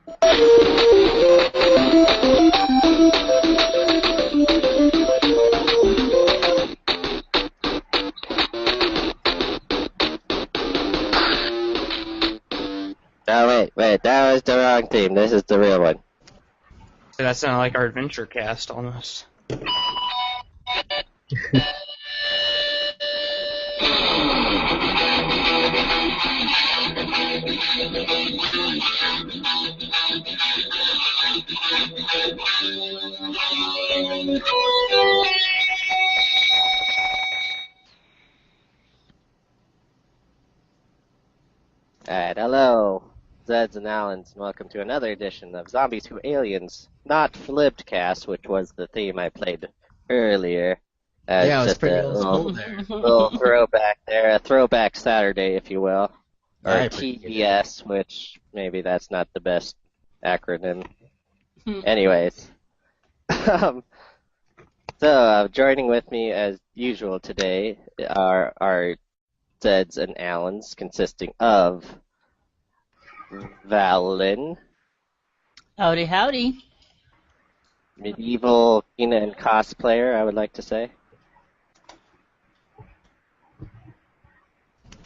Oh, wait, that was the wrong theme. This is the real one. So that sounded like our adventure cast almost. Alright, hello, Zeds and Allens, and welcome to another edition of Zombies2Aliens, not Flippedcast, which was the theme I played earlier. Yeah, it was just pretty a old school there. little throwback there, a throwback Saturday, if you will. Or I appreciate TBS, which maybe that's not the best acronym. Anyways. So, joining with me as usual today are Zeds and Allens, consisting of Valen, Howdy, howdy. medieval Kina and cosplayer, I would like to say.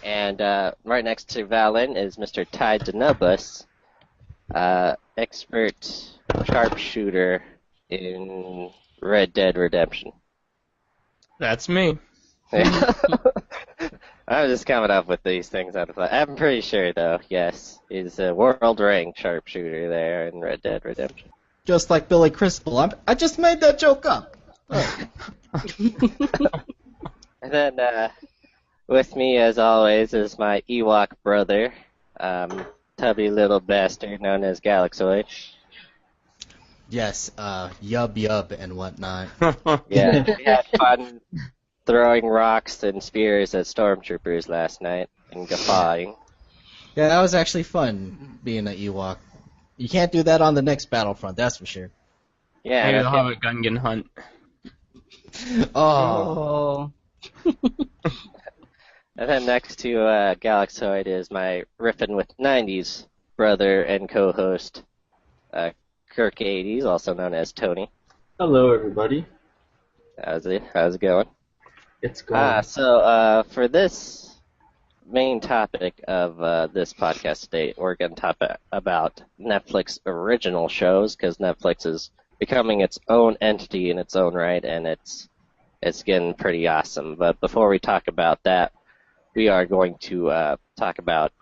And right next to Valen is Mr. Ty Denubus, expert sharpshooter in Red Dead Redemption. That's me. I'm just coming up with these things out of fun. I'm pretty sure, though, yes, he's a world-ranked sharpshooter there in Red Dead Redemption. Just like Billy Crystal. I just made that joke up. Oh. And then with me, as always, is my Ewok brother, tubby little bastard known as Galaxoid. Yes, yub and whatnot. Yeah, we had fun throwing rocks and spears at stormtroopers last night and guffawing. Yeah, that was actually fun, being an Ewok. You can't do that on the next Battlefront, that's for sure. Yeah, Maybe and they'll have a Gungan hunt. Oh. And then next to Galaxoid is my Riffin' with 90s brother and co-host, Kirk 80s, also known as Tony. Hello, everybody. How's it going? It's going. So for this main topic of this podcast today, we're going to talk about Netflix original shows, because Netflix is becoming its own entity in its own right, and it's getting pretty awesome. But before we talk about that, we are going to talk about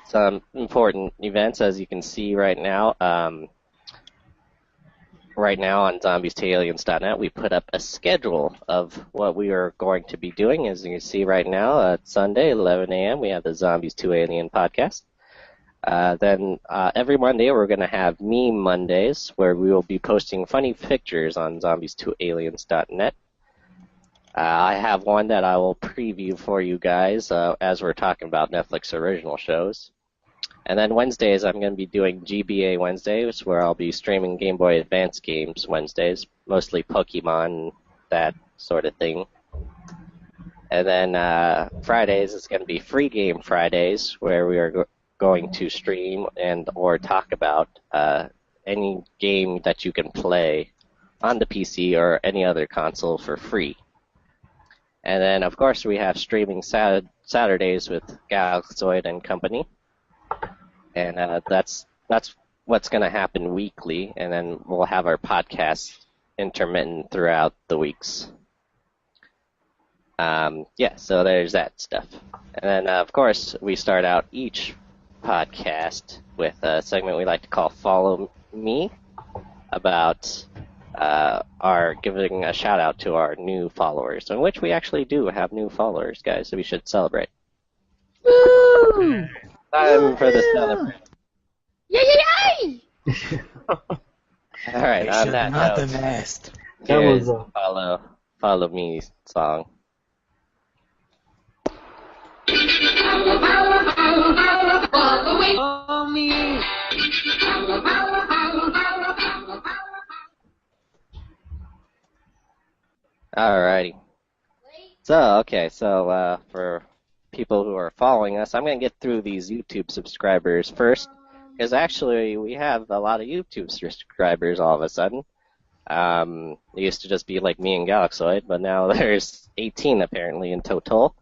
some important events, as you can see right now. Right now on Zombies2Aliens.net, we put up a schedule of what we are going to be doing. As you can see right now, at Sunday, 11 a.m., we have the Zombies2Alien podcast. Then every Monday, we're going to have Meme Mondays, where we will be posting funny pictures on Zombies2Aliens.net. I have one that I will preview for you guys as we're talking about Netflix original shows. And then Wednesdays, I'm going to be doing GBA Wednesdays, where I'll be streaming Game Boy Advance games Wednesdays, mostly Pokemon, that sort of thing. And then Fridays is going to be Free Game Fridays, where we are going to stream and or talk about any game that you can play on the PC or any other console for free. And then, of course, we have streaming Saturdays with Galaxoid and company. And that's what's going to happen weekly, and then we'll have our podcast intermittent throughout the weeks. Yeah, so there's that stuff. And then, of course, we start out each podcast with a segment we like to call Follow Me, about our giving a shout-out to our new followers, in which we actually do have new followers, guys, so we should celebrate. Woo! Time for the celebration. Yay! All right, on that not note, the best. That here's was Follow Me song. Follow me. Alrighty. So for people who are following us, I'm going to get through these YouTube subscribers first, is actually we have a lot of YouTube subscribers all of a sudden. It used to just be like me and Galaxoid, but now there's 18 apparently in total.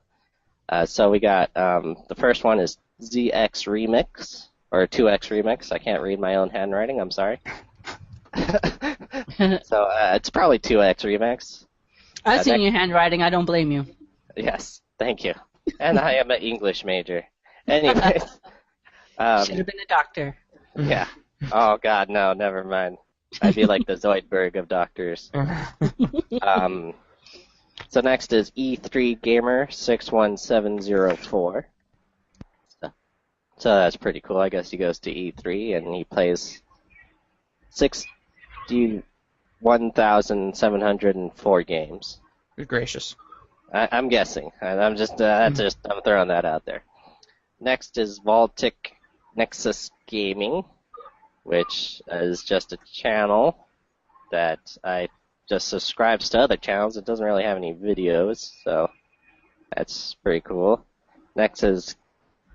So we got the first one is ZX Remix, or 2X Remix. I can't read my own handwriting, I'm sorry. So it's probably 2X Remix. I've seen your handwriting. I don't blame you. Yes, thank you. And I am an English major. Anyways. Should have been a doctor. Yeah. Oh, God, no, never mind. I'd be like the Zoidberg of doctors. So next is E3 Gamer 61704. So that's pretty cool. I guess he goes to E3 and he plays 61,704 games. Good gracious. I'm guessing. I'm throwing that out there. Next is Baltic Nexus Gaming, which is just a channel that I just subscribes to other channels. It doesn't really have any videos, so that's pretty cool. Next is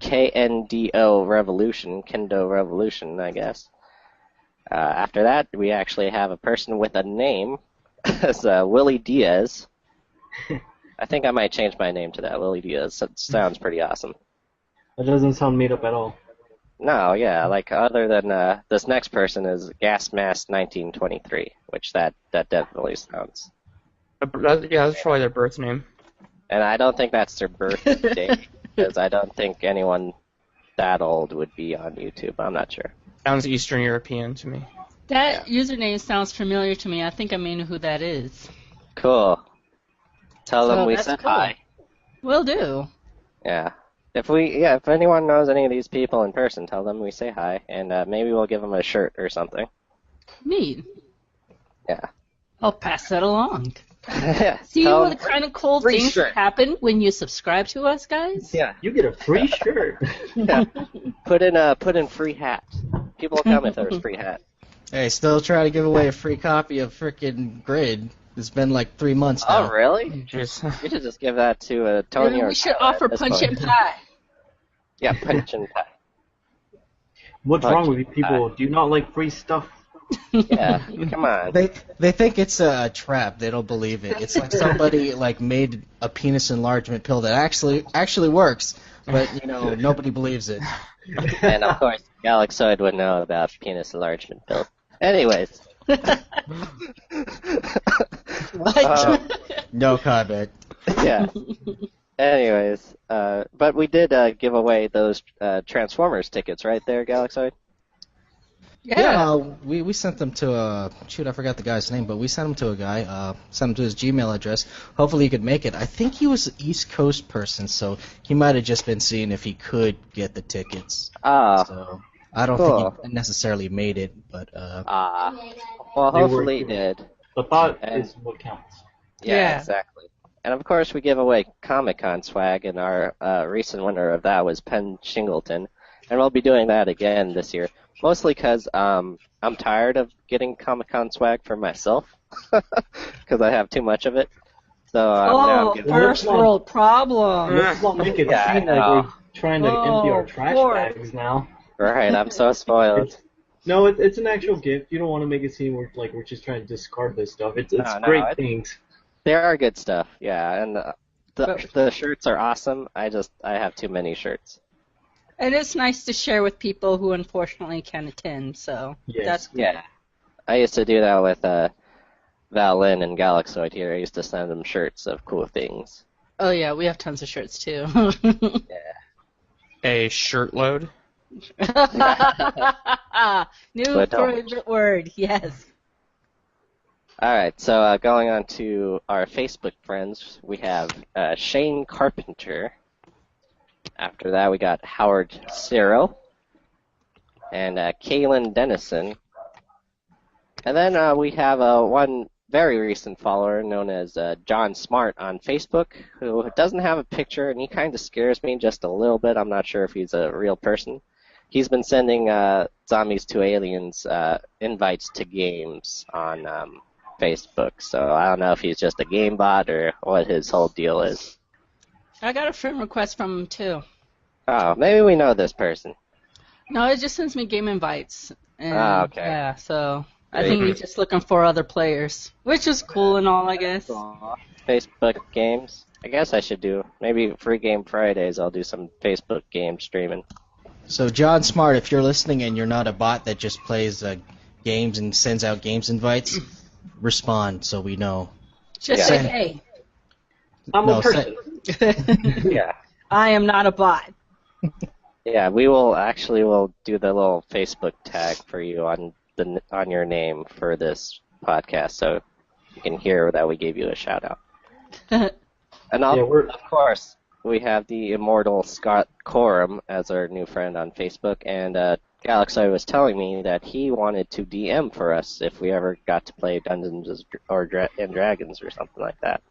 KNDO Revolution, Kendo Revolution, I guess. After that, we actually have a person with a name. It's Willie Diaz. I think I might change my name to that, Willie Diaz. It sounds pretty awesome. That doesn't sound made up at all. No, yeah, like other than this next person is Gasmask1923, which that definitely sounds. Yeah, that's probably their birth name. And I don't think that's their birth date, because I don't think anyone that old would be on YouTube. I'm not sure. Sounds Eastern European to me. That username sounds familiar to me. I think I may know who that is. Cool. Tell them we that's said cool. hi. Will do. Yeah. If anyone knows any of these people in person, tell them we say hi, and maybe we'll give them a shirt or something. Neat. Yeah. I'll pass that along. Yeah. See Tell what them kind of cool free things shirt. happen when you subscribe to us, guys? Yeah. You get a free shirt. Yeah. Put in free hat. People will come if there's free hat. Hey, still try to give away a free copy of frickin' Grid. It's been like 3 months now. Oh, really? Jeez. You should just give that to Tony Maybe or we should Tyler offer at this punch point. and pie. Yeah, punch and pie. What's Fuck wrong with you you, people? Do you not like free stuff? Yeah, come on. They think it's a trap. They don't believe it. It's like somebody made a penis enlargement pill that actually works, but nobody believes it. And of course, Galaxoid would know about penis enlargement pills. Anyways. What? No comment. Yeah. Anyways, but we did give away those Transformers tickets, right there, Galaxoid? Yeah, we sent them to I forgot the guy's name, but we sent them to a guy, sent him to his Gmail address. Hopefully he could make it. I think he was an East Coast person, so he might have just been seeing if he could get the tickets. So I don't think he necessarily made it, but well, hopefully he did. The thought is what counts. Yeah, exactly. And of course, we give away Comic-Con swag, and our recent winner of that was Penn Shingleton, and we'll be doing that again this year. Mostly because I'm tired of getting Comic-Con swag for myself, because I have too much of it. So now I'm giving first world problem. Let's not make it seem like we're trying to empty our trash bags now. Right, I'm so spoiled. It's an actual gift. You don't want to make it seem like we're just trying to discard this stuff. It's great things. There are good stuff, yeah, and the shirts are awesome. I have too many shirts. And it's nice to share with people who unfortunately can't attend, so that's good. Yeah. I used to do that with Valin and Galaxoid here. I used to send them shirts of cool things. Oh yeah, we have tons of shirts too. Yeah. A shirt load? New favorite word, yes. Alright, so going on to our Facebook friends, we have Shane Carpenter. After that, we got Howard Cyril and Kaylin Dennison. And then we have one very recent follower known as John Smart on Facebook, who doesn't have a picture, and he kind of scares me just a little bit. I'm not sure if he's a real person. He's been sending Zombies2Aliens invites to games on Facebook, so I don't know if he's just a game bot or what his whole deal is. I got a friend request from him too. Oh, maybe we know this person. No, it just sends me game invites. And, okay. Yeah, so I think he's just looking for other players, which is cool and all, I guess. Facebook games. I guess I should do maybe Free Game Fridays. I'll do some Facebook game streaming. So John Smart, if you're listening and you're not a bot that just plays games and sends out games invites, respond so we know. Just say, hey. I'm a person. Yeah. I am not a bot. Yeah, we'll do the little Facebook tag for you on your name for this podcast, so you can hear that we gave you a shout out. And of course, we have the immortal Scott Coram as our new friend on Facebook, and Galaxy was telling me that he wanted to DM for us if we ever got to play Dungeons and Dragons or something like that.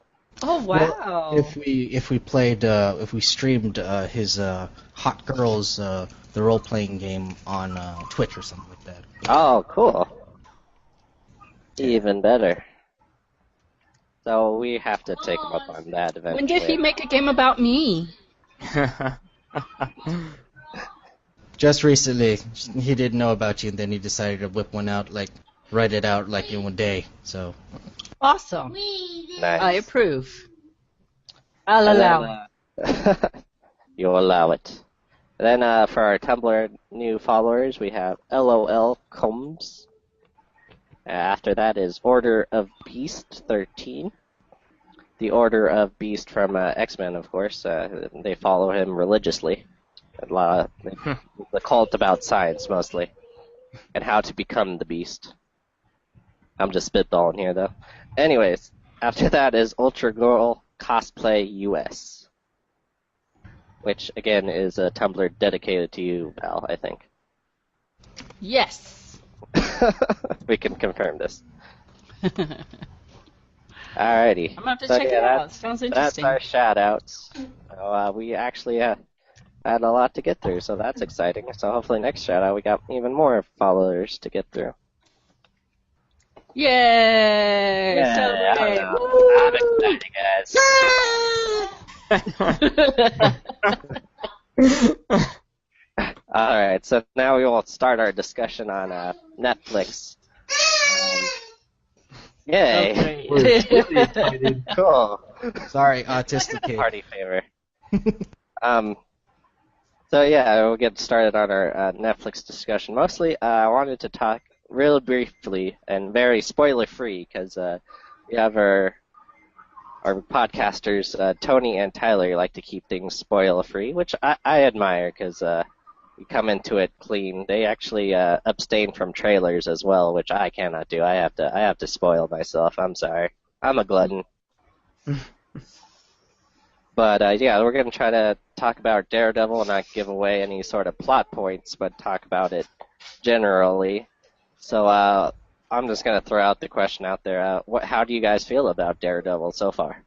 Oh wow! Well, if we streamed his Hot Girls, the role-playing game on Twitch or something like that. Oh, cool. Even better. So we have to take him up on that eventually. When did he make a game about me? Just recently, he didn't know about you, and then he decided to whip one out, write it out in one day. So. Awesome. Nice. I approve. I'll allow it. You'll allow it. And then for our Tumblr new followers, we have LOL Combs. After that is Order of Beast 13. The Order of Beast from X-Men, of course. They follow him religiously. The cult about science, mostly. And how to become the Beast. I'm just spitballing here, though. Anyways, after that is Ultra Girl Cosplay US, which again is a Tumblr dedicated to you, Val, I think. Yes. We can confirm this. Alrighty. I'm going to have to check it out. Sounds interesting. That's our shout-outs. So, we actually had a lot to get through, so that's exciting. So hopefully next shout-out we got even more followers to get through. Yay! Yeah, Celebrate! I'm excited, guys. Alright, so now we will start our discussion on Netflix. Yay! Okay. Cool. Sorry, autistic kid. Party favor. So yeah, we'll get started on our Netflix discussion. Mostly, I wanted to talk real briefly and very spoiler-free because we have our podcasters, Tony and Tyler, like to keep things spoiler-free, which I admire because we come into it clean. They actually abstain from trailers as well, which I cannot do. I have to spoil myself. I'm sorry. I'm a glutton. But yeah, we're going to try to talk about Daredevil and not give away any sort of plot points, but talk about it generally. So I'm just going to throw out the question out there. How do you guys feel about Daredevil so far?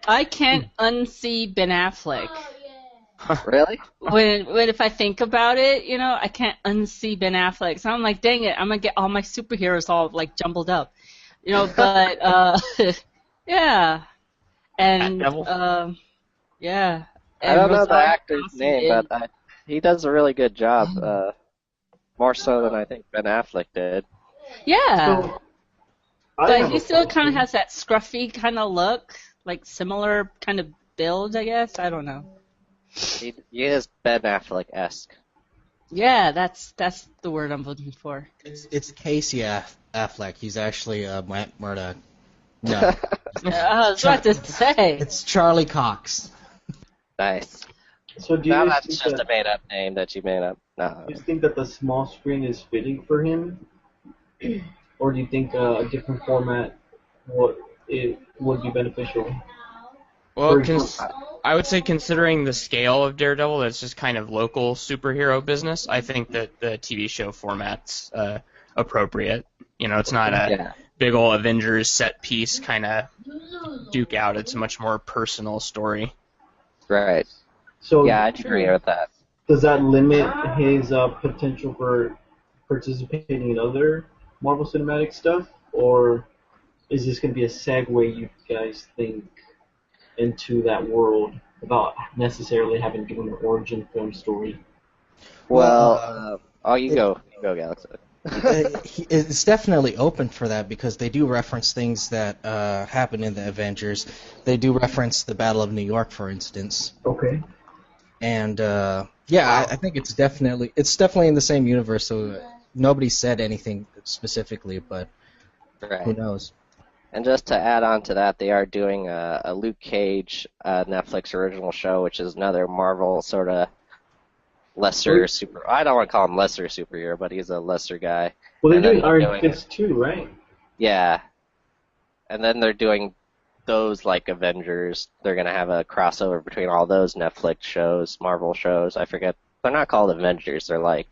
I can't unsee Ben Affleck. Really? When if I think about it, I can't unsee Ben Affleck. So I'm like, dang it, I'm going to get all my superheroes all jumbled up. But yeah. And yeah. I don't know the actor's name, but he does a really good job. More so than I think Ben Affleck did. Yeah. So, but he still kind of has that scruffy kind of look, similar kind of build, I guess. I don't know. He is Ben Affleck-esque. Yeah, that's the word I'm looking for. It's Casey Affleck. He's actually Matt Murdock. No. I was about to say. It's Charlie Cox. Nice. So do you now guys that's think just a made-up name that you made up. No. Do you think that the small screen is fitting for him, or do you think a different format would be beneficial? Well, I would say considering the scale of Daredevil, that's just kind of local superhero business. I think that the TV show format's appropriate. It's not a big old Avengers set piece kind of duke out. It's a much more personal story. Right. So yeah, I'd agree with that. Does that limit his potential for participating in other Marvel Cinematic stuff, or is this going to be a segue, you guys think, into that world? without necessarily having given an origin film story. Well, you go, Galaxy. It's definitely open for that because they do reference things that happen in the Avengers. They do reference the Battle of New York, for instance. Okay. And I think it's definitely in the same universe. So nobody said anything specifically, but who knows? And just to add on to that, they are doing a Luke Cage Netflix original show, which is another Marvel sort of lesser super. I don't want to call him lesser superhero, but he's a lesser guy. Well, they're doing Iron Fist too, right? Yeah. And then they're doing those like Avengers. They're gonna have a crossover between all those Netflix shows, Marvel shows. I forget. They're not called Avengers. They're like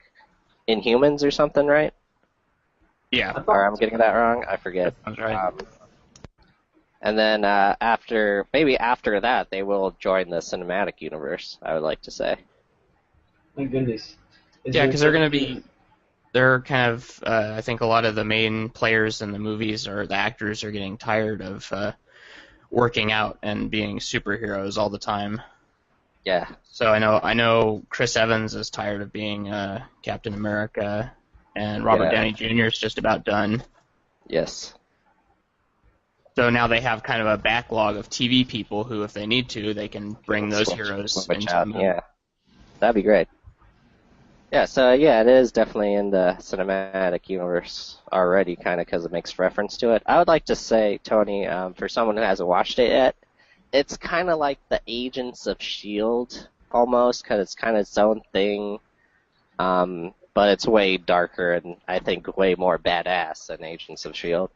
Inhumans or something, right? Yeah. Or I'm getting that wrong. I forget. That's right. And then after that, they will join the cinematic universe. I would like to say. My goodness. Yeah, because they're kind of, I think a lot of the main players in the movies or the actors are getting tired of working out and being superheroes all the time. Yeah. So I know Chris Evans is tired of being Captain America, and Robert Downey Jr. is just about done. Yes. So now they have kind of a backlog of TV people who, if they need to, they can bring those heroes into the movie. Yeah. That'd be great. Yeah, so it is definitely in the cinematic universe already, kind of because it makes reference to it. I would like to say, Tony, for someone who hasn't watched it yet, it's kind of like the Agents of S.H.I.E.L.D. almost, because it's kind of its own thing, but it's way darker and I think way more badass than Agents of S.H.I.E.L.D.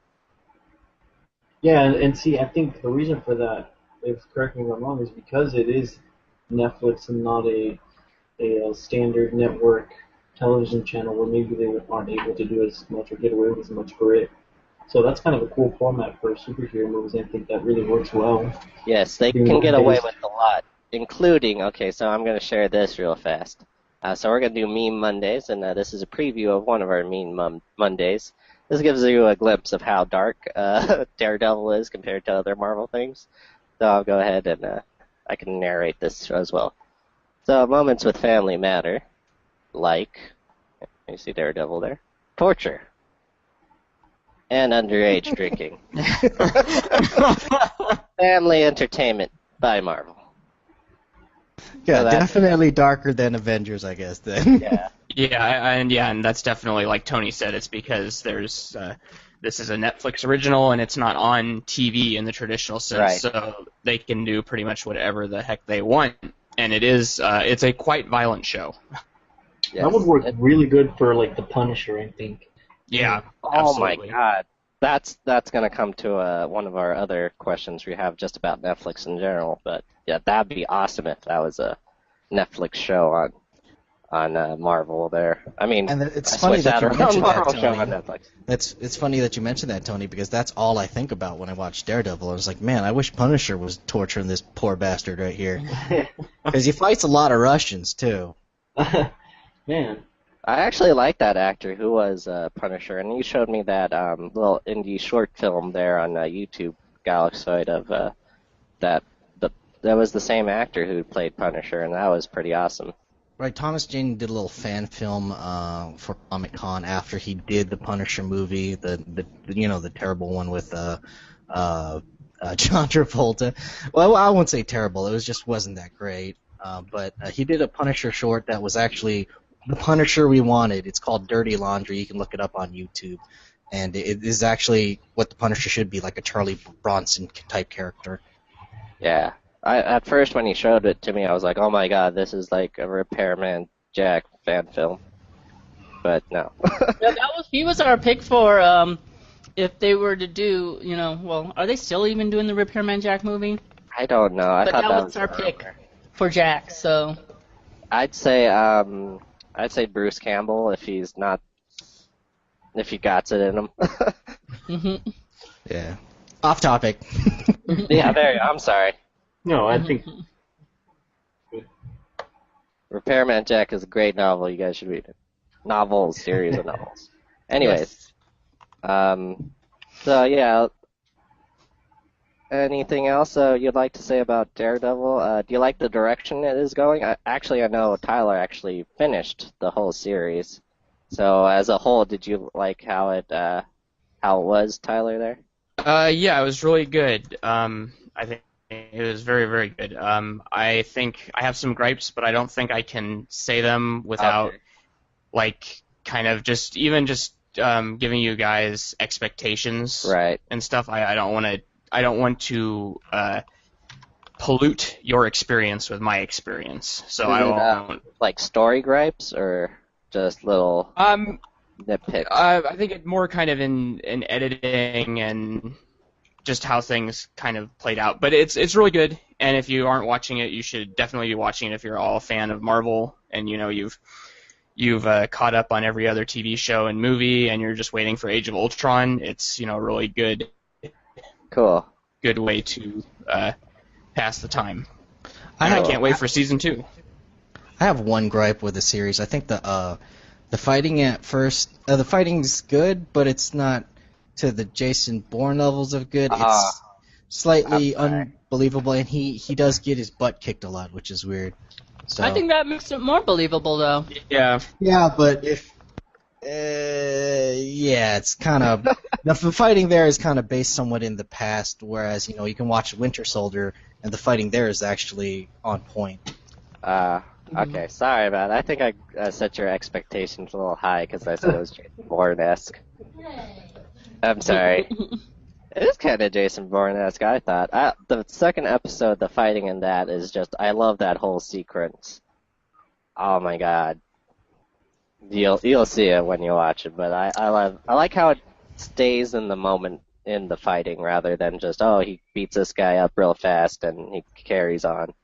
Yeah, and see, I think the reason for that, if correct me if I'm wrong, is because it is Netflix and not a standard network television channel where maybe they aren't able to do as much or get away with as much grit. So that's kind of a cool format for superhero movies. I think that really works well. Yes, they can get away with a lot, including, so I'm going to share this real fast. So we're going to do Meme Mondays, and this is a preview of one of our Meme Mondays. This gives you a glimpse of how dark Daredevil is compared to other Marvel things. So I'll go ahead and I can narrate this as well. So moments with family matter, like, you see Daredevil there, torture, and underage drinking. Family entertainment by Marvel. Yeah, so definitely darker than Avengers, I guess, then. Yeah. And that's definitely, like Tony said, it's because there's this is a Netflix original and it's not on TV in the traditional sense, right. So they can do pretty much whatever the heck they want, and it's a quite violent show. Yes. That would work really good for like The Punisher, I think. Yeah. Oh my God, that's gonna come to one of our other questions we have just about Netflix in general, but yeah, that'd be awesome if that was a Netflix show on Marvel there. I mean, and it's funny that you mentioned that, Tony. It's funny that you mentioned that, Tony, because that's all I think about when I watch Daredevil. I was like, man, I wish Punisher was torturing this poor bastard right here, because he fights a lot of Russians too. Man, I actually like that actor who was Punisher, and you showed me that little indie short film there on YouTube, Galaxoid, of that was the same actor who played Punisher, and that was pretty awesome. Right, Thomas Jane did a little fan film for Comic-Con after he did the Punisher movie, the terrible one with John Travolta. Well, I won't say terrible; it just wasn't that great. But he did a Punisher short that was actually the Punisher we wanted. It's called Dirty Laundry. You can look it up on YouTube, and it is actually what the Punisher should be, like a Charlie Bronson type character. Yeah. At first, when he showed it to me, I was like, oh my God, this is like a Repairman Jack fan film. But no. Yeah, he was our pick for if they were to do, are they still even doing the Repairman Jack movie? I don't know. I thought that was our pick for Jack, so. I'd say Bruce Campbell if he got it in him. Mm-hmm. Yeah. Off topic. Yeah, I'm sorry. No, I think Repairman Jack is a great novel. You guys should read it. Series of novels. Anyways, yes. so yeah, Anything else you'd like to say about Daredevil? Do you like the direction it is going? I know Tyler actually finished the whole series. So as a whole, did you like how it was, Tyler, there? Yeah, it was really good. I think it was very, very good. I think I have some gripes, but I don't think I can say them without, Okay. like, kind of just giving you guys expectations Right. and stuff. I don't want to pollute your experience with my experience. So I won't. Like story gripes or just little nitpicks? I think it's more kind of in editing and just how things kind of played out. But it's really good, and if you aren't watching it, you should definitely be watching it if you're all a fan of Marvel and you've caught up on every other TV show and movie, and you're just waiting for Age of Ultron. It's a really good Cool. good way to pass the time. I can't wait for season 2. I have one gripe with the series. I think the fighting at first, the fighting's good, but it's not to the Jason Bourne levels of good. It's slightly unbelievable, and he does get his butt kicked a lot, which is weird. So I think that makes it more believable, though. Yeah. yeah, but if yeah, it's kind of the fighting there is kind of based somewhat in the past, whereas you can watch Winter Soldier and the fighting there is actually on point. Okay, sorry about it. I think I set your expectations a little high because I said it was Jason Bourne-esque. I'm sorry. It is kind of Jason Bourne-esque, I thought. The second episode, the fighting in that is just, I love that whole sequence. Oh my god. You'll see it when you watch it, but I like how it stays in the moment in the fighting rather than just, he beats this guy up real fast and he carries on.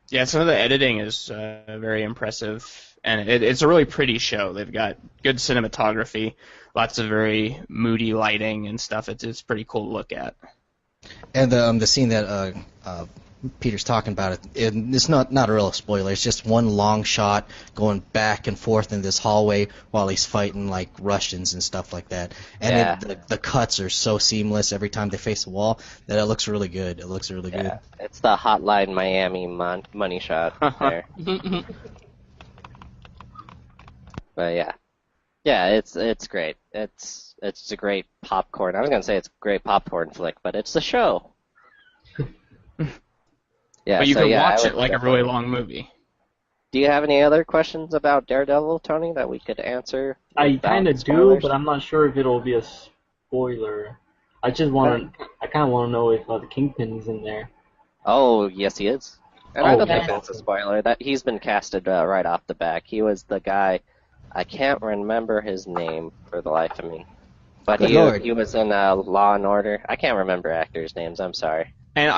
Yeah, some of the editing is very impressive, and it's a really pretty show. They've got good cinematography, lots of very moody lighting and stuff. It's pretty cool to look at. And the scene that Peter's talking about, it's not a real spoiler. It's just one long shot going back and forth in this hallway while he's fighting like Russians and stuff like that. And the cuts are so seamless every time they face a wall that it looks really good. It looks really good. It's the Hotline Miami money shot there. But yeah, it's great. It's a great popcorn. I was gonna say it's a great popcorn flick, but it's a show. Yeah, but you can watch it like a definitely. really long movie. Do you have any other questions about Daredevil, Tony, that we could answer? I kind of do, but I'm not sure if it'll be a spoiler. I kind of want to know if the Kingpin's in there. Oh, yes, he is. And I don't think yeah. that's a spoiler. That he's been casted right off the back. He was the guy. I can't remember his name for the life of me, but he was in Law and Order. I can't remember actors' names. I'm sorry. And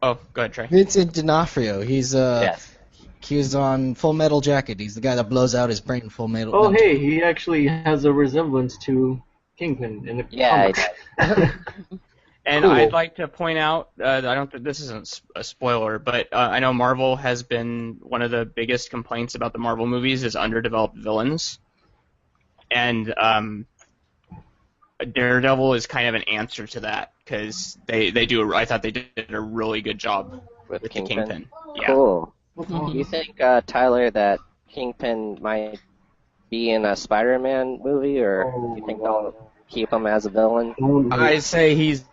go ahead, Trey. Vincent D'Onofrio. He's Yes. he was on Full Metal Jacket. He's the guy that blows out his brain in Full Metal. Oh, hey, he actually has a resemblance to Kingpin in the comics. And Cool. I'd like to point out, I don't think this isn't a spoiler, but I know Marvel has been one of the biggest complaints about the Marvel movies is underdeveloped villains. And Daredevil is kind of an answer to that, because I thought they did a really good job with the Kingpin. Yeah. Cool. Do you think, Tyler, that Kingpin might be in a Spider-Man movie, or do you think they'll keep him as a villain? I say he's,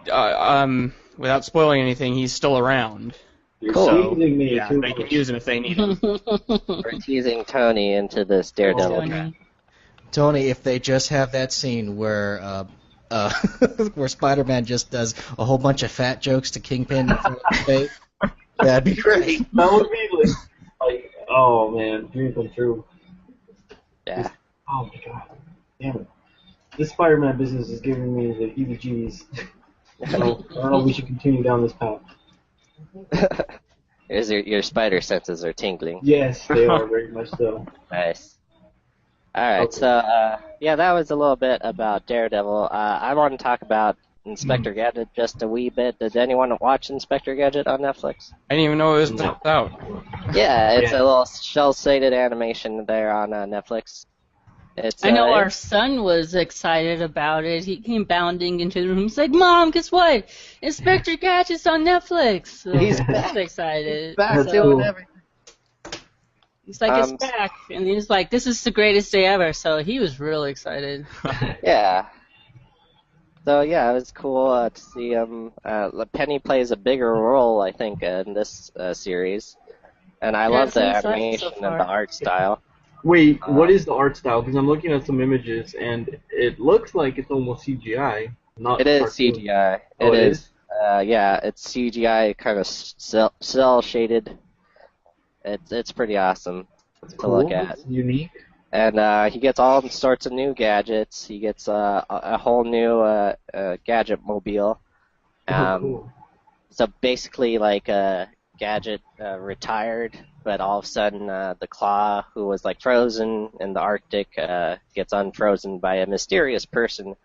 without spoiling anything, he's still around. You're Cool. teasing me Yeah, too they can much. use him if they need him. We're teasing Tony into this Daredevil trap. Tony, if they just have that scene where where Spider-Man just does a whole bunch of fat jokes to Kingpin in front of his face, that'd be great. That would be like, oh man, dream come true. Yeah. Oh my god, damn it! This Spider-Man business is giving me the heebie-jeebies. So I don't know if we should continue down this path. Your spider senses are tingling. Yes, they are very much so. Nice. Alright, Okay. so, that was a little bit about Daredevil. I want to talk about Inspector Gadget just a wee bit. Did anyone watch Inspector Gadget on Netflix? I didn't even know it was out. Yeah, it's a little shell-shaded animation there on Netflix. It's, I know our son was excited about it. He came bounding into the room. He's like, "Mom, guess what? Inspector Gadget's on Netflix." So He's he's excited. back That's doing cool. everything. He's like, "It's back," and he's like, "This is the greatest day ever." So he was really excited. Yeah. So yeah, it was cool to see him. Penny plays a bigger role, I think, in this series, and I love the seems like so animation and far. the art style. Wait, what is the art style? Because I'm looking at some images, and it looks like it's almost CGI. Not It is cartoon. CGI. Oh, it is? Yeah, it's CGI, kind of cell shaded. It's pretty awesome That's to cool. look at. It's unique. And he gets all sorts of new gadgets. He gets a whole new gadget mobile. Cool. So basically, like Gadget retired, but all of a sudden the Claw, who was like frozen in the Arctic, gets unfrozen by a mysterious person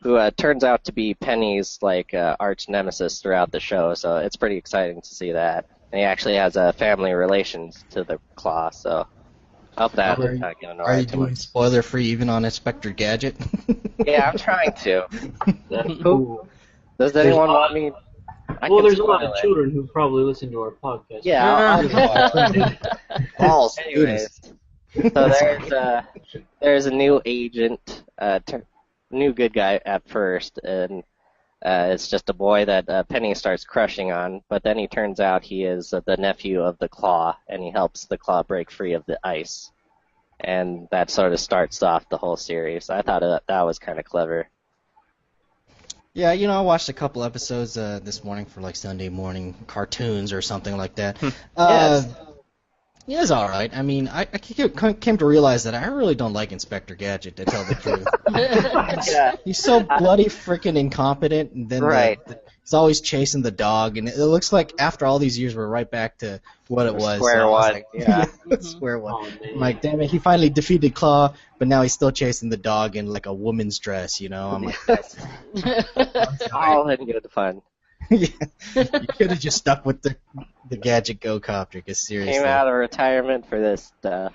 who turns out to be Penny's like arch nemesis throughout the show. So it's pretty exciting to see that. And he actually has family relations to the Claw. So I hope that not getting Are you away too doing much. spoiler free even on Inspector Gadget? Yeah, I'm trying to. That's cool. Does There's anyone a lot- want me? Well, there's a lot of children who probably listen to our podcast. Yeah. All Anyways, so there's a new agent, new good guy at first, and it's just a boy that Penny starts crushing on, but then he turns out he is the nephew of the Claw, and he helps the Claw break free of the ice, and that sort of starts off the whole series. I thought that was kind of clever. Yeah, I watched a couple episodes this morning for like Sunday morning cartoons or something like that. Yes. Yeah, it's all right. I mean, I came to realize that I really don't like Inspector Gadget, to tell the truth. Yeah. He's so bloody freaking incompetent, and then Right. he's always chasing the dog, and it looks like after all these years we're right back to what it was. Square I was one, like, yeah. Square one. Oh, man. I'm like, damn it, he finally defeated Claw, but now he's still chasing the dog in like a woman's dress, I'm like, All in good fun. yeah. You could have just stuck with the Gadget Go Copter, because seriously. Came out of retirement for this stuff.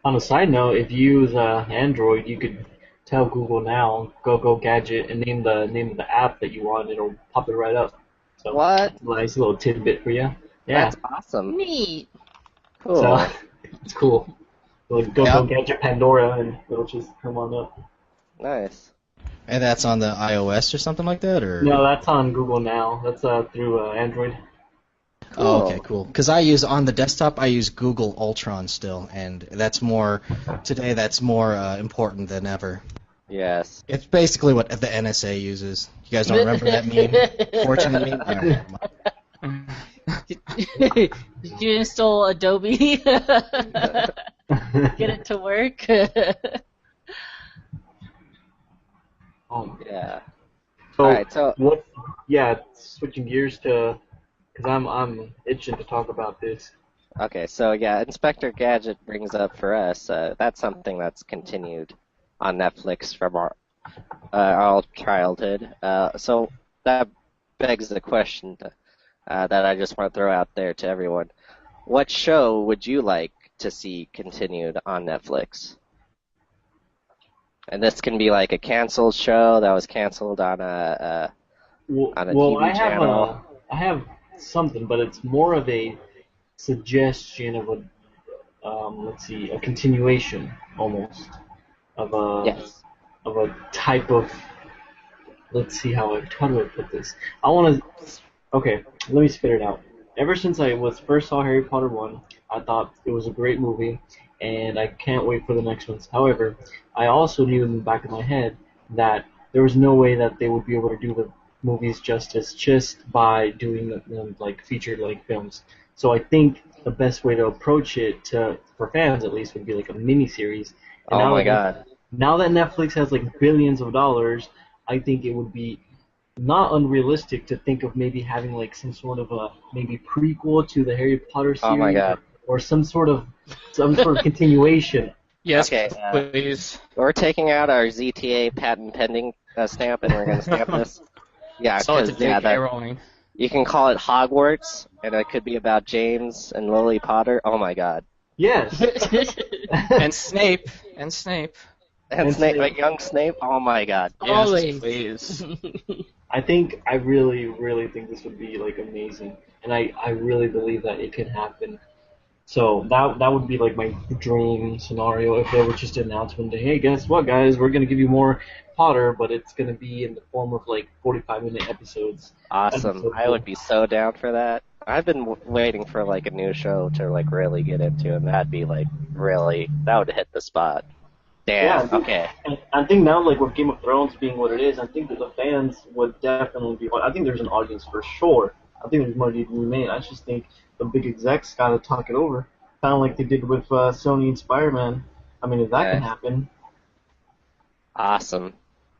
On a side note, if you use Android, you could tell Google now, go Gadget, and name the app that you want. It'll pop it right up. So, What? Nice little tidbit for you. Yeah. That's awesome. Neat. Cool. So, it's cool. Like, go Yeah. Gadget Pandora, and it'll just come on up. Nice. And that's on the iOS or something like that, or? No, that's on Google now. That's through Android. Oh, okay, cool. Because on the desktop, I use Google Ultron still, and that's more important than ever. Yes. It's basically what the NSA uses. You guys don't remember that meme? Fortunate meme? All right, never mind. Did you install Adobe? Get it to work? Yeah. So, Alright, so- switching gears to, because I'm itching to talk about this. Okay, so yeah, Inspector Gadget brings up for us, that's something that's continued on Netflix from our childhood. So that begs the question that I just want to throw out there to everyone. What show would you like to see continued on Netflix? And this can be like a canceled show that was canceled on a TV channel. I have something, but it's more of a suggestion of a continuation almost of a type of. Let's see how do I put this? Okay, let me spit it out. Ever since I first saw Harry Potter 1, I thought it was a great movie, and I can't wait for the next ones. However, I also knew in the back of my head that there was no way that they would be able to do the movies justice just by doing them like featured like films. So I think the best way to approach it for fans at least would be like a mini series. Oh my god. Now that Netflix has like billions of dollars, I think it would be not unrealistic to think of maybe having like some sort of a maybe prequel to the Harry Potter series. Oh my god. Or some sort of continuation. Yes, Okay, please. We're taking out our ZTA patent pending stamp, and we're going to stamp this. Yeah, Sell it to because yeah, J.K. Rowling. you can call it Hogwarts, and it could be about James and Lily Potter. Oh my god. Yes. And Snape. And Snape, like young Snape. Oh my God. Yes, Always. please. I really, really think this would be like amazing, and I really believe that it could happen. So that would be like my dream scenario if there was just an announcement that, hey, guess what, guys, we're gonna give you more Potter, but it's gonna be in the form of like 45-minute episodes. Awesome. So I cool. would be so down for that. I've been waiting for like a new show to like really get into, and that'd be like really, that would hit the spot. Damn. Yeah, Okay. and I think now, like with Game of Thrones being what it is, I think that the fans would definitely be. I think there's an audience for sure. I think there's money to be made. I just think the big execs got to talk it over, kind of like they did with Sony and Spider-Man. I mean, if that can happen. Awesome.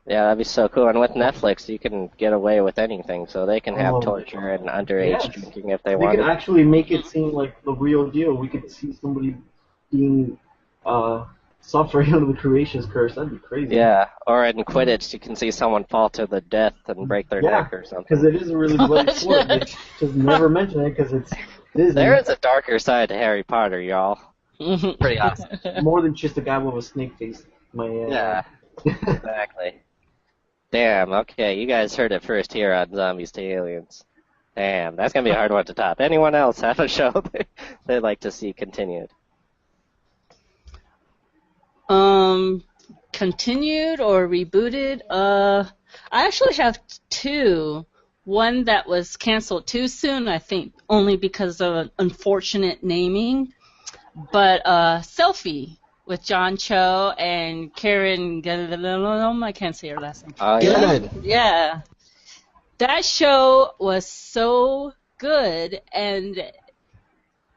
Yeah, that'd be so cool. And with Netflix, you can get away with anything, so they can have Oh, torture and underage yes. drinking if they They want. could actually make it seem like the real deal. We could see somebody being suffering under the creation's curse. That'd be crazy. Yeah, or in Quidditch, you can see someone fall to the death and break their neck or something. Because it is a really bloody sport. They just never mention it because it's Disney. There is a darker side to Harry Potter, y'all. Pretty awesome. More than just a guy with a snake face. Yeah, exactly. Damn, okay, you guys heard it first here on Zombies to Aliens. Damn, that's going to be a hard one to top. Anyone else have a show they'd like to see continued? Continued or rebooted? I actually have two. One that was canceled too soon, I think, only because of an unfortunate naming. But Selfie with John Cho and Karen Gillan. I can't say her last name. Oh, yeah. Good. Yeah. That show was so good, and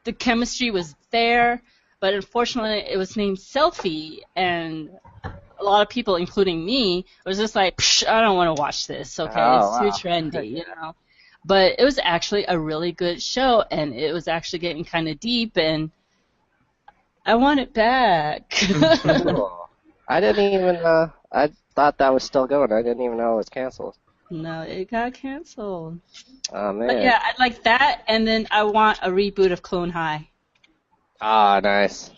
the chemistry was there, but unfortunately it was named Selfie, and a lot of people, including me, was just like, psh, I don't want to watch this, okay? It's too trendy, you know? But it was actually a really good show, and it was actually getting kind of deep, and I want it back. Cool. I didn't even, I thought that was still going. I didn't even know it was canceled. No, it got canceled. Oh, man. But yeah, I'd like that, and then I want a reboot of Clone High. Ah, nice.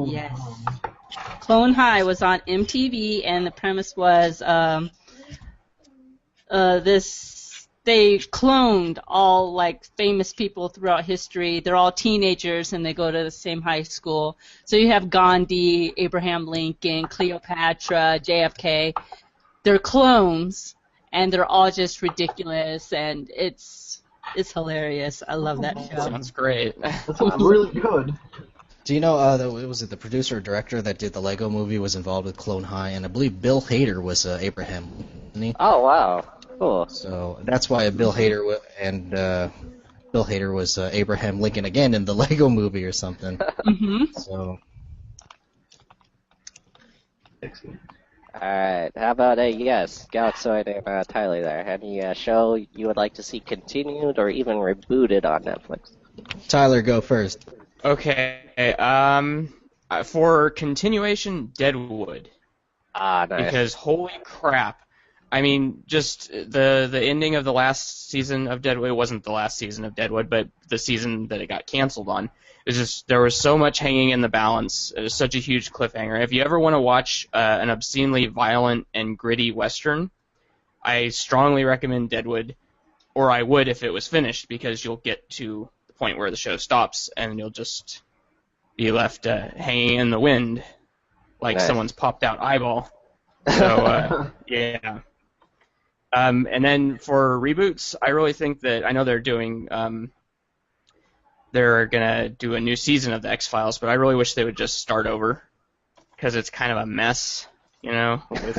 Yes. Clone High was on MTV, and the premise was they cloned all like famous people throughout history. They're all teenagers, and they go to the same high school. So you have Gandhi, Abraham Lincoln, Cleopatra, JFK. They're clones, and they're all just ridiculous, and it's hilarious. I love that show. Sounds great. That sounds really good. Do you know, was it the producer or director that did the Lego movie was involved with Clone High, and I believe Bill Hader was Abraham, wasn't he? Oh, wow. Cool. So that's why Bill Hader was Abraham Lincoln again in the Lego movie or something. Mm-hmm. So. Excellent. Alright, how about Galaxoid and Tyler there? Any show you would like to see continued or even rebooted on Netflix? Tyler, go first. Okay, for continuation, Deadwood. Ah, nice. Because holy crap. I mean, just the ending of the last season of Deadwood, it wasn't the last season of Deadwood, but the season that it got canceled on. It's just, there was so much hanging in the balance. It was such a huge cliffhanger. If you ever want to watch an obscenely violent and gritty Western, I strongly recommend Deadwood, or I would if it was finished, because you'll get to the point where the show stops, and you'll just be left hanging in the wind like someone's popped out eyeball. So, yeah. And then for reboots, I really think that, I know they're doing, they're going to do a new season of the X-Files, but I really wish they would just start over, because it's kind of a mess, you know, with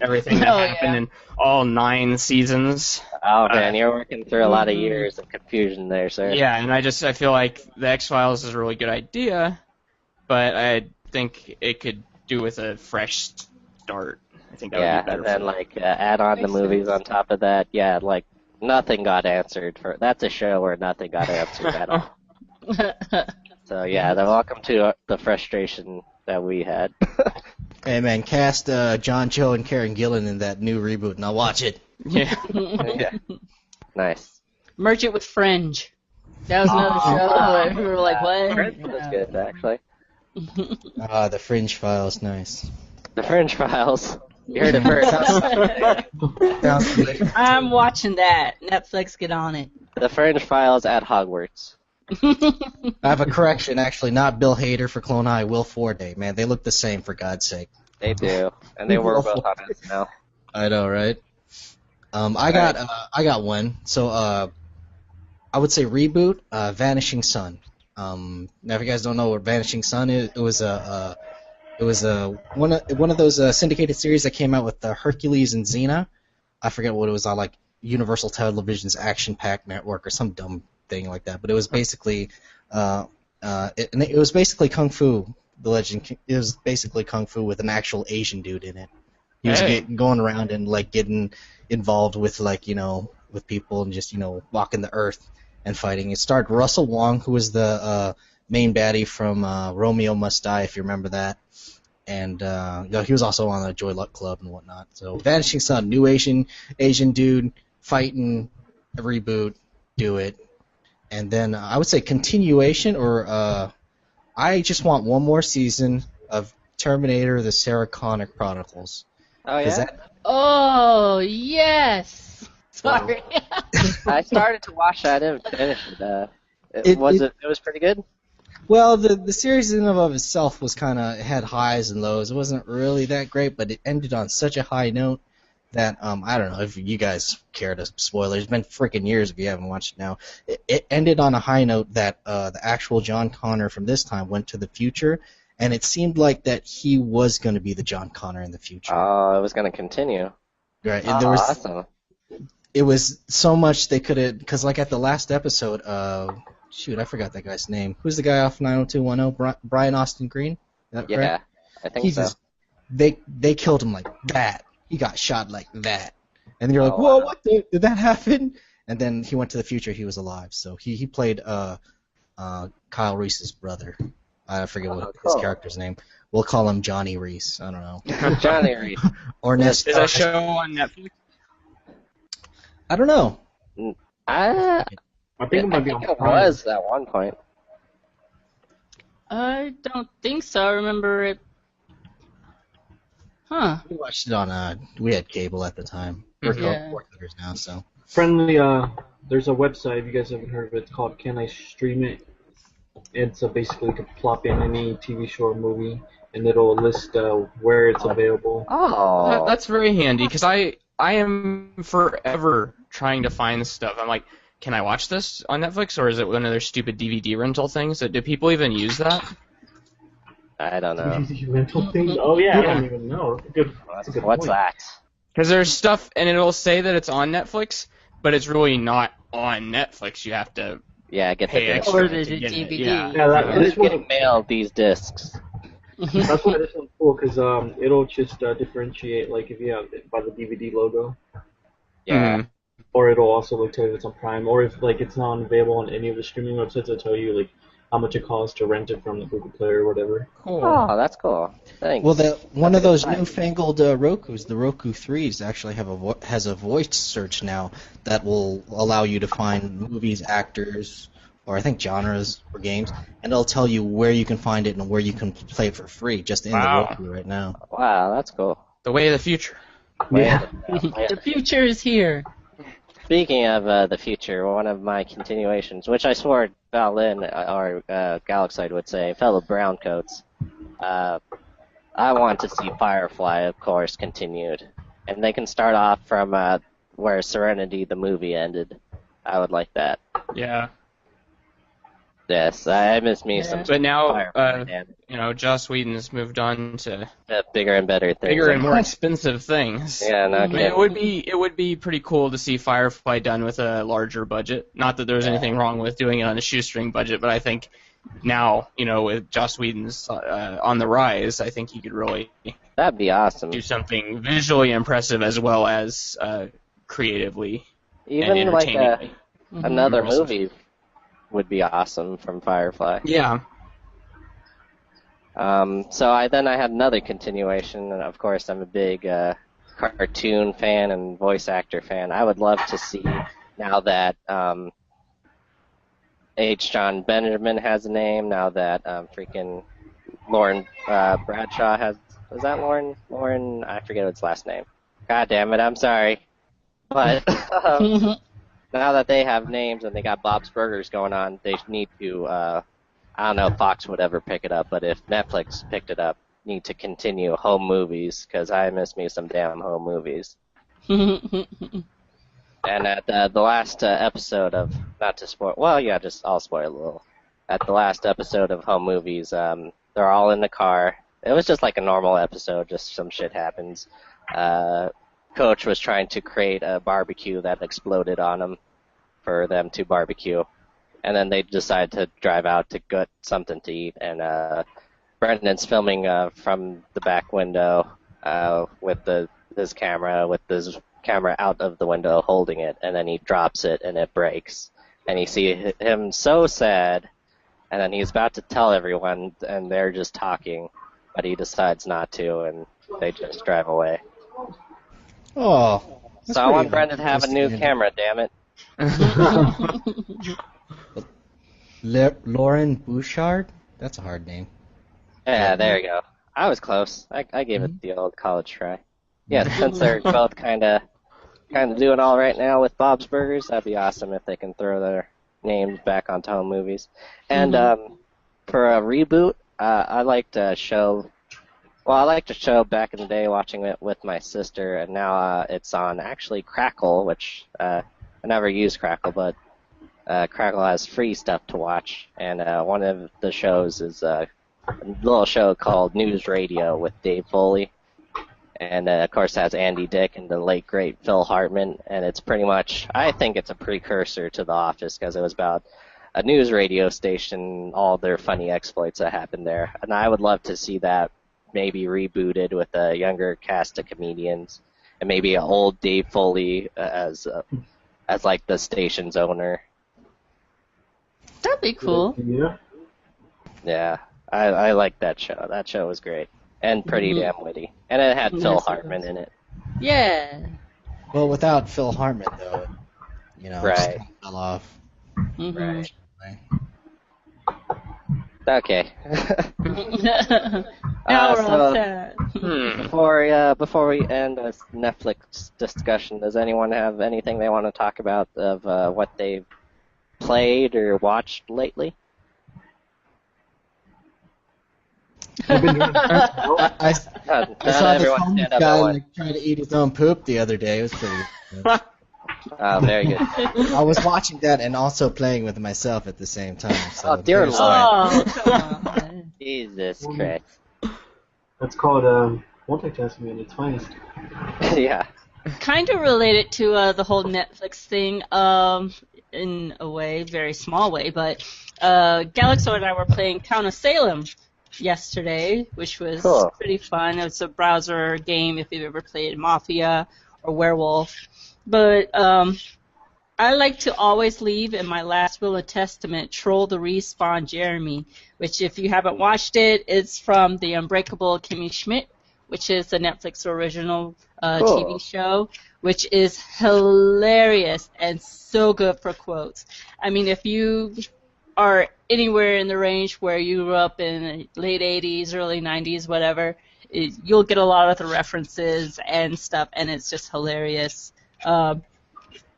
everything that happened in all 9 seasons. Oh, man, you're working through a lot of years of confusion there, sir. Yeah, and I feel like the X-Files is a really good idea, but I think it could do with a fresh start. I think that would be better. And then add on the movies on top of that. Yeah, like nothing got answered for. That's a show where nothing got answered at all. So yeah, then welcome to the frustration that we had. Hey man, cast John Cho and Karen Gillan in that new reboot, and I'll watch it. Yeah. Yeah. Nice. Merge it with Fringe. That was another show. And we were like, what? Fringe was good, actually. The Fringe Files, nice. The Fringe Files. You heard it first. Sounds good. I'm watching that. Netflix, get on it. The Fringe Files at Hogwarts. I have a correction, actually, not Bill Hader for Clone High, Will Forte. Man, they look the same, for God's sake. They do, and they were both on SNL. I know, right? I got one. So, I would say reboot, Vanishing Sun. Now, if you guys don't know what Vanishing Sun is, it was one of those syndicated series that came out with Hercules and Xena. I forget what it was on, like Universal Television's Action Pack Network or some dumb thing like that. But it was basically, it was basically Kung Fu. The Legend. It was basically Kung Fu with an actual Asian dude in it. He was going around and like getting involved with with people and just walking the earth and fighting. It starred Russell Wong, who was the main baddie from Romeo Must Die, if you remember that. And he was also on the Joy Luck Club and whatnot. So Vanishing Sun, new Asian dude fighting, a reboot, do it. And then I would say continuation, or I just want one more season of Terminator: The Sarah Connor Chronicles. Oh yeah. Oh yes. Sorry. I started to watch that and finished it. It was pretty good. Well, the series in and of itself was had highs and lows. It wasn't really that great, but it ended on such a high note that I don't know if you guys care to spoil it. It's been freaking years if you haven't watched it now. It ended on a high note that the actual John Connor from this time went to the future, and it seemed like that he was going to be the John Connor in the future. Oh, it was going to continue. Right. Oh, awesome. It was so much they could have, because like at the last episode, shoot, I forgot that guy's name. Who's the guy off 90210? Brian Austin Green? Is that yeah, correct? I think so. They killed him like that. He got shot like that. And then you're like, whoa, what did that happen? And then he went to the future, he was alive. So he played Kyle Reese's brother. I forget what his character's name. We'll call him Johnny Reese. I don't know. Johnny Reese. Or Is that show on Netflix? I don't know. I think it might be on it Prime. was at one point. I don't think so. I remember it. Huh. We watched it on, we had cable at the time. We're cord cutters now, so. Friendly, there's a website, if you guys haven't heard of it, it's called Can I Stream It? It's basically you can plop in any TV show or movie, and it'll list where it's available. Oh. That's very handy, because I am forever trying to find stuff. I'm like, can I watch this on Netflix, or is it one of their stupid DVD rental things? Do people even use that? I don't know. DVD rental thing? Oh yeah, I don't even know. That's a good What's point. that? Because there's stuff, and it'll say that it's on Netflix, but it's really not on Netflix. You have to Yeah, get pay the extra Or to the get it. DVD. Yeah. This one, getting mailed these discs. that's why this one's cool, because it'll just differentiate, like, if you have it by the DVD logo, Yeah. Mhm. or it'll also tell you if it's on Prime, or if like it's not available on any of the streaming websites, it'll tell you like how much it costs to rent it from the Google Play or whatever. Cool. Oh, that's cool. Thanks. Well, one of those newfangled Rokus, the Roku 3s, actually has a voice search now that will allow you to find movies, actors, or I think genres or games, and it'll tell you where you can find it and where you can play it for free just in the Roku right now. Wow, that's cool. The way of the future. Yeah. The future is here. Speaking of the future, one of my continuations, which I swore Val Lynn or Galaxide would say, fellow browncoats, I want to see Firefly, of course, continued. And they can start off from where Serenity, the movie, ended. I would like that. Yeah. Yes, I miss me some But now, Firefly, man. Joss Whedon's moved on to Bigger and better things. bigger and more expensive things. Yeah, no I mean, kidding. it would be pretty cool to see Firefly done with a larger budget. Not that there's anything wrong with doing it on a shoestring budget, but I think now, with Joss Whedon's on the rise, I think he could really That'd be awesome. do something visually impressive as well as creatively and Even like entertainingly. another Impressive. movie would be awesome from Firefly. Yeah. So I had another continuation, and of course I'm a big cartoon fan and voice actor fan. I would love to see, now that H. John Benjamin has a name now that freaking Lauren Bradshaw has. Was that Lauren? Lauren, I forget its last name. God damn it, I'm sorry. But now that they have names and they got Bob's Burgers going on, they need to. I don't know if Fox would ever pick it up, but if Netflix picked it up, need to continue home movies because I miss me some damn home movies. And at the last episode of, not to spoil, well, yeah, I'll spoil a little. At the last episode of Home Movies, they're all in the car. It was just like a normal episode, just some shit happens. Coach was trying to create a barbecue that exploded on him for them to barbecue. And then they decide to drive out to get something to eat. And Brendan's filming from the back window with his camera out of the window holding it, and then he drops it and it breaks. And you see him so sad, and then he's about to tell everyone, and they're just talking, but he decides not to, and they just drive away. Oh. So I want Brendan to have a new camera, damn it. Lauren Bouchard? That's a hard name. Yeah, there you go. I was close. I gave it the old college try. Yeah, since they're both kind of doing all right now with Bob's Burgers, that'd be awesome if they can throw their names back onto home movies. And for a reboot, I liked a show. Well, I liked a show back in the day, watching it with my sister, and now it's on actually Crackle, which I never used Crackle, but Crackle has free stuff to watch. And one of the shows is a little show called News Radio with Dave Foley. And, of course, has Andy Dick and the late, great Phil Hartman. And it's pretty much, I think it's a precursor to The Office because it was about a news radio station, all their funny exploits that happened there. And I would love to see that maybe rebooted with a younger cast of comedians. And maybe an old Dave Foley as like the station's owner. That'd be cool. Yeah, I like that show. That show was great. And pretty damn witty. And it had Phil Hartman in it. Yeah. Well, without Phil Hartman, though, right. It fell off. Right. Okay. Now we're all set. Before we end this Netflix discussion, does anyone have anything they want to talk about of what they've played or watched lately? I saw the homeless guy trying to eat his own poop the other day. It was pretty good. Oh, very good. I was watching that and also playing with myself at the same time. So dear Lord. Oh, come on. Jesus Christ. That's called multitasking at its finest. Yeah. Kind of related to the whole Netflix thing, in a way, very small way, but Galaxo and I were playing Count of Salem yesterday, which was pretty fun. It's a browser game if you've ever played Mafia or Werewolf. But I like to always leave in my last will and testament Troll the Respawn Jeremy, which if you haven't watched it, it's from The Unbreakable Kimmy Schmidt, which is a Netflix original TV show, which is hilarious and so good for quotes. I mean, if you are anywhere in the range where you grew up in the late 80s, early 90s, whatever, you'll get a lot of the references and stuff, and it's just hilarious.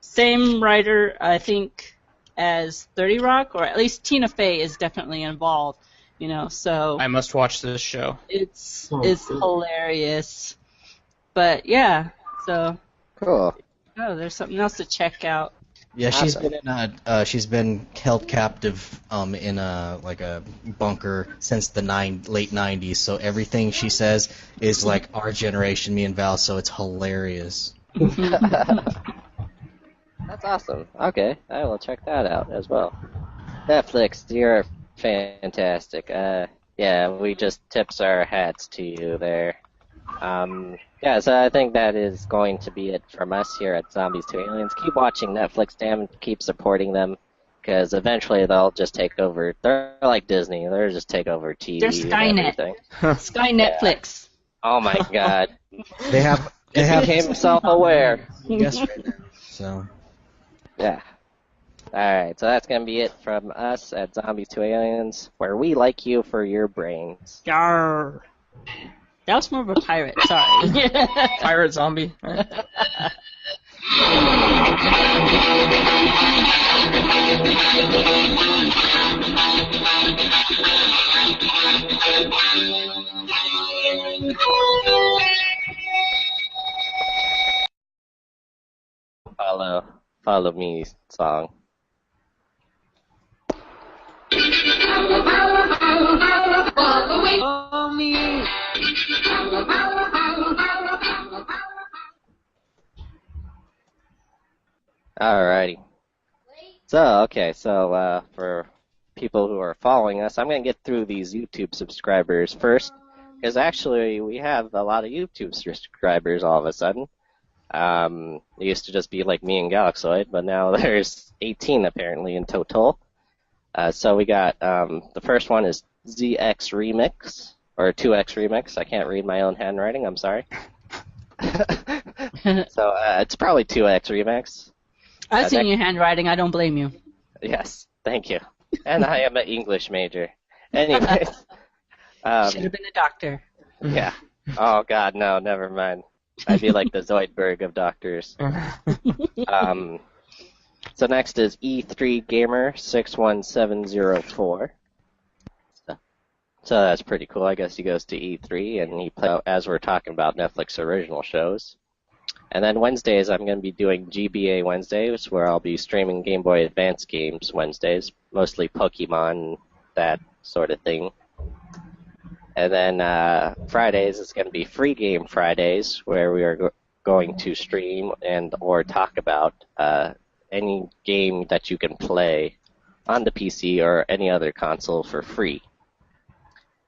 Same writer, I think, as 30 Rock, or at least Tina Fey is definitely involved, so... I must watch this show. It's hilarious. But, yeah, so... Cool. Oh, there's something else to check out. Yeah, she's been held captive in a bunker since the late 90s. So everything she says is like our generation, me and Val. So it's hilarious. That's awesome. Okay, I will check that out as well. Netflix, you're fantastic. Yeah, we just tips our hats to you there. Yeah, so I think that is going to be it from us here at Zombies2Aliens. Keep watching Netflix, damn, keep supporting them, because eventually they'll just take over. They're like Disney. They'll just take over TV. They're Skynet. Sky Netflix. Oh my God. They became self-aware. Yes, so. Yeah. Alright, so that's going to be it from us at Zombies2Aliens, where we like you for your brains. Yarr. That was more of a pirate, sorry. Pirate zombie. Follow me song. Follow me. Alrighty. So for people who are following us, I'm going to get through these YouTube subscribers first, because actually we have a lot of YouTube subscribers all of a sudden. It used to just be like me and Galaxoid, but now there's 18 apparently in total. So we got, the first one is ZX Remix, or 2X Remix. I can't read my own handwriting, I'm sorry. So it's probably 2X Remix. I've seen your handwriting, I don't blame you. Yes, thank you. And I am an English major. Anyways. Should have been a doctor. Yeah. Oh, God, no, never mind. I'd be like the Zoidberg of doctors. So next is E3 Gamer 61704. So that's pretty cool. I guess he goes to E3 and he plays as we're talking about Netflix original shows. And then Wednesdays I'm going to be doing GBA Wednesdays, where I'll be streaming Game Boy Advance games Wednesdays, mostly Pokemon, that sort of thing. And then Fridays is going to be Free Game Fridays, where we are going to stream and or talk about any game that you can play on the PC or any other console for free.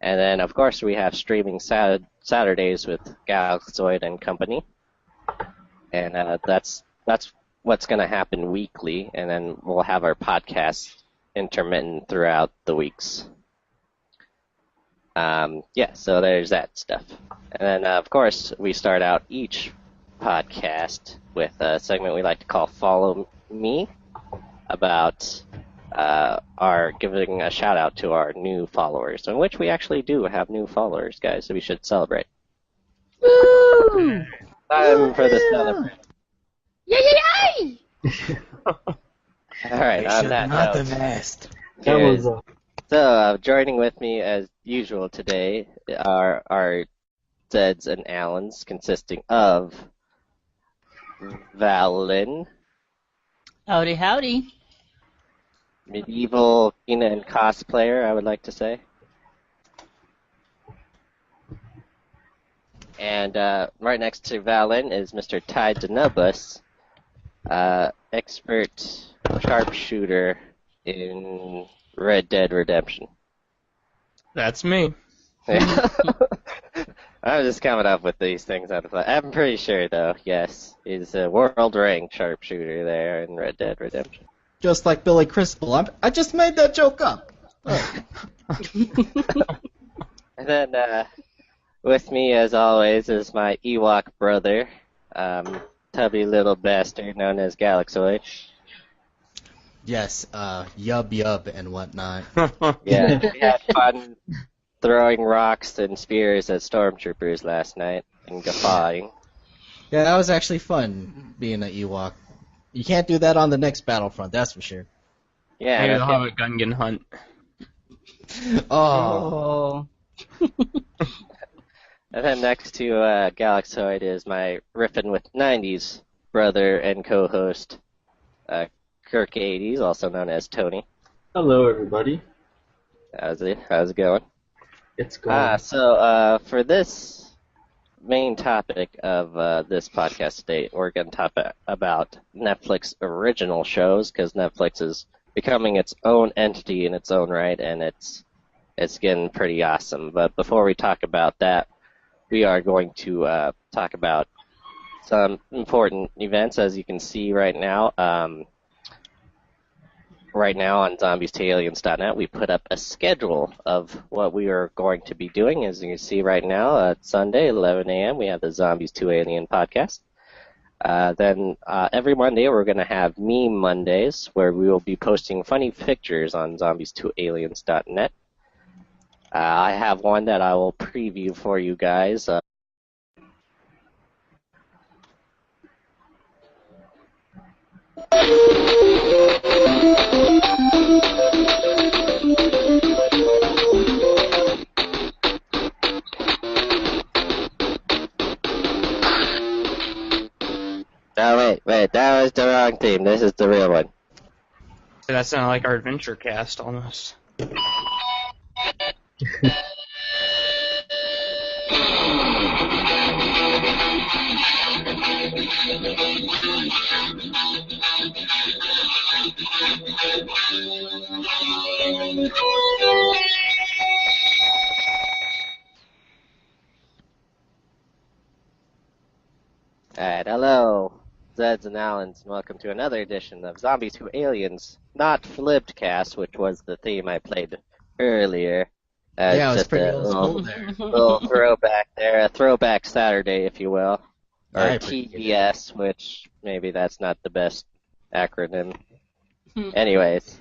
And then, of course, we have streaming Saturdays with Galaxoid and company. And that's what's going to happen weekly, and then we'll have our podcast intermittent throughout the weeks. So there's that stuff. And then, of course, we start out each podcast with a segment we like to call Follow Me, about our giving a shout out to our new followers, in which we actually do have new followers, guys, so we should celebrate. Woo! Time for the celebration. Yay! All right, on that not note, the best. That was so joining with me as usual today are our Zeds and Allens, consisting of Valen, Howdy, howdy. medieval Kina and cosplayer, I would like to say. And right next to Valen is Mr. Ty Denubus, expert sharpshooter in Red Dead Redemption. That's me. I'm just coming up with these things out of fun. I'm pretty sure, though, yes, he's a world-ranked sharpshooter there in Red Dead Redemption. Just like Billy Crystal. I just made that joke up. And then with me, as always, is my Ewok brother, tubby little bastard known as Galaxoid. Yes, yub and whatnot. Yeah, we had fun throwing rocks and spears at stormtroopers last night and guffawing. Yeah, that was actually fun, being an Ewok. You can't do that on the next Battlefront, that's for sure. Yeah, Maybe and they'll have a Gungan hunt. Oh. And then next to Galaxoid is my Riffin' with 90s brother and co-host, Kirk 80s, also known as Tony. Hello, everybody. How's it going? It's going. So for this main topic of this podcast today, we're going to talk about Netflix original shows, because Netflix is becoming its own entity in its own right, and it's getting pretty awesome. But before we talk about that, we are going to talk about some important events, as you can see right now. Right now on Zombies2Aliens.net, we put up a schedule of what we are going to be doing. As you can see right now, Sunday, 11 a.m., we have the Zombies2 Alien podcast. Then every Monday we're going to have Meme Mondays, where we will be posting funny pictures on Zombies2Aliens.net. I have one that I will preview for you guys. Oh, wait, that was the wrong theme. This is the real one. So that sounded like our adventure cast almost. Alright, hello, Zeds and Allens, and welcome to another edition of Zombies2Aliens, not Flippedcast, which was the theme I played earlier. Yeah, it was just pretty a old school there. little throwback there, a throwback Saturday, if you will, or I appreciate TBS, which maybe that's not the best acronym. Anyways,